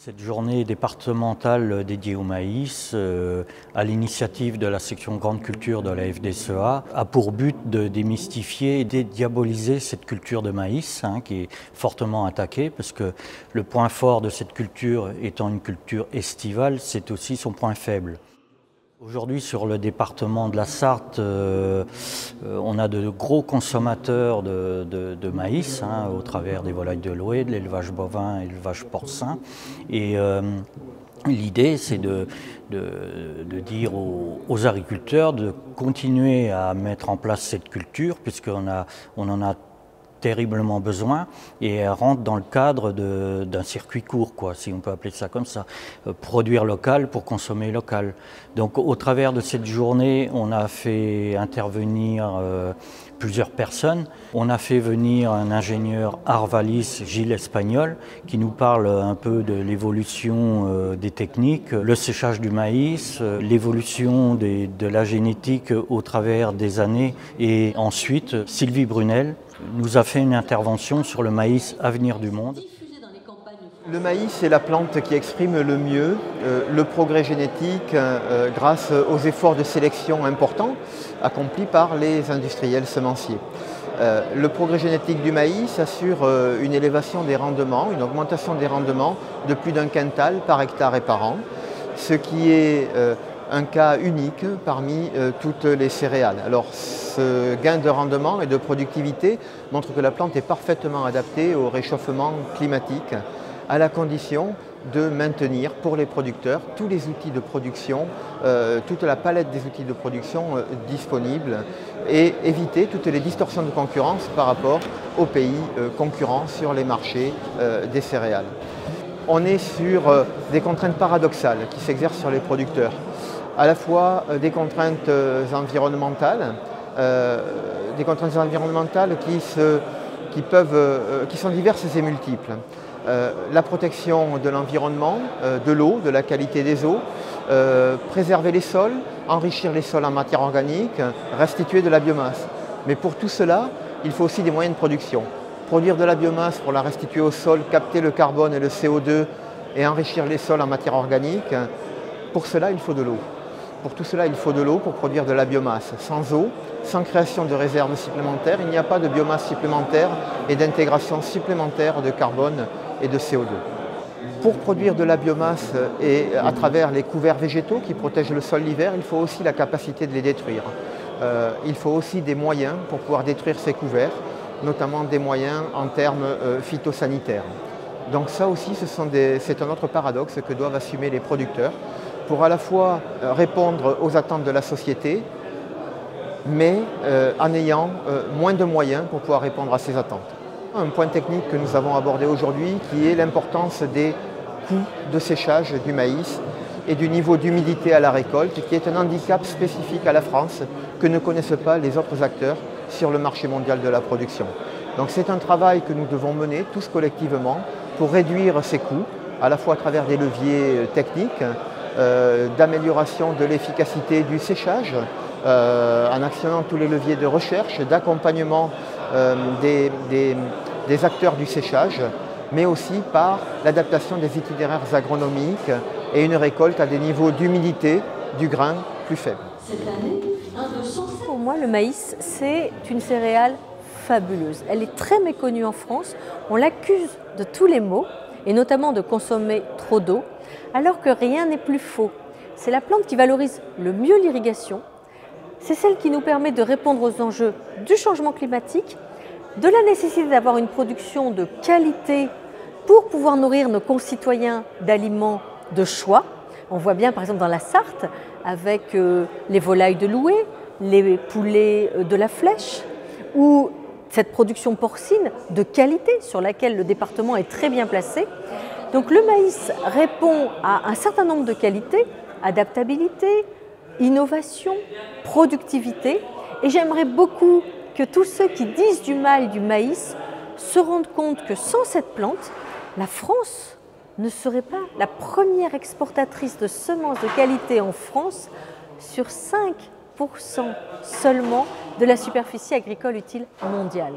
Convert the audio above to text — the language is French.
Cette journée départementale dédiée au maïs, à l'initiative de la section Grande Culture de la FDSEA, a pour but de démystifier et dédiaboliser cette culture de maïs, qui est fortement attaquée, parce que le point fort de cette culture étant une culture estivale, c'est aussi son point faible. Aujourd'hui, sur le département de la Sarthe, on a de gros consommateurs de maïs, au travers des volailles de Loué, de l'élevage bovin et de l'élevage porcin. Et l'idée, c'est de dire aux agriculteurs de continuer à mettre en place cette culture, puisqu'on en a terriblement besoin, et elle rentre dans le cadre d'un circuit court, si on peut appeler ça comme ça. Produire local pour consommer local. Donc au travers de cette journée, on a fait intervenir plusieurs personnes. On a fait venir un ingénieur Arvalis, Gilles Espagnol, qui nous parle un peu de l'évolution des techniques, le séchage du maïs, l'évolution de la génétique au travers des années. Et ensuite, Sylvie Brunel nous a fait une intervention sur le maïs Avenir du monde. Le maïs est la plante qui exprime le mieux le progrès génétique grâce aux efforts de sélection importants accomplis par les industriels semenciers. Le progrès génétique du maïs assure une élévation des rendements, une augmentation des rendements de plus d'1 quintal par hectare et par an, ce qui est un cas unique parmi toutes les céréales. Alors ce gain de rendement et de productivité montre que la plante est parfaitement adaptée au réchauffement climatique, à la condition de maintenir pour les producteurs tous les outils de production, toute la palette des outils de production disponibles et éviter toutes les distorsions de concurrence par rapport aux pays concurrents sur les marchés des céréales. On est sur des contraintes paradoxales qui s'exercent sur les producteurs, à la fois des contraintes environnementales, qui sont diverses et multiples. La protection de l'environnement, de l'eau, de la qualité des eaux, préserver les sols, enrichir les sols en matière organique, restituer de la biomasse. Mais pour tout cela, il faut aussi des moyens de production. Produire de la biomasse pour la restituer au sol, capter le carbone et le CO2 et enrichir les sols en matière organique, pour cela il faut de l'eau. Pour tout cela, il faut de l'eau pour produire de la biomasse. Sans eau, sans création de réserves supplémentaires, il n'y a pas de biomasse supplémentaire et d'intégration supplémentaire de carbone et de CO2. Pour produire de la biomasse et à travers les couverts végétaux qui protègent le sol l'hiver, il faut aussi la capacité de les détruire. Il faut aussi des moyens pour pouvoir détruire ces couverts, notamment des moyens en termes phytosanitaires. Donc ça aussi, c'est un autre paradoxe que doivent assumer les producteurs pour à la fois répondre aux attentes de la société, mais en ayant moins de moyens pour pouvoir répondre à ces attentes. Un point technique que nous avons abordé aujourd'hui qui est l'importance des coûts de séchage du maïs et du niveau d'humidité à la récolte, qui est un handicap spécifique à la France que ne connaissent pas les autres acteurs sur le marché mondial de la production. Donc c'est un travail que nous devons mener tous collectivement pour réduire ces coûts, à la fois à travers des leviers techniques, d'amélioration de l'efficacité du séchage, en actionnant tous les leviers de recherche, d'accompagnement des acteurs du séchage, mais aussi par l'adaptation des itinéraires agronomiques et une récolte à des niveaux d'humidité du grain plus faibles. Pour moi, le maïs, c'est une céréale fabuleuse. Elle est très méconnue en France. On l'accuse de tous les maux, et notamment de consommer trop d'eau, alors que rien n'est plus faux. C'est la plante qui valorise le mieux l'irrigation. C'est celle qui nous permet de répondre aux enjeux du changement climatique, de la nécessité d'avoir une production de qualité pour pouvoir nourrir nos concitoyens d'aliments de choix. On voit bien par exemple dans la Sarthe avec les volailles de Loué, les poulets de la Flèche, ou cette production porcine de qualité sur laquelle le département est très bien placé. Donc le maïs répond à un certain nombre de qualités, adaptabilité, innovation, productivité, et j'aimerais beaucoup que tous ceux qui disent du mal du maïs se rendent compte que sans cette plante, la France ne serait pas la première exportatrice de semences de qualité en France sur 5% seulement de la superficie agricole utile mondiale.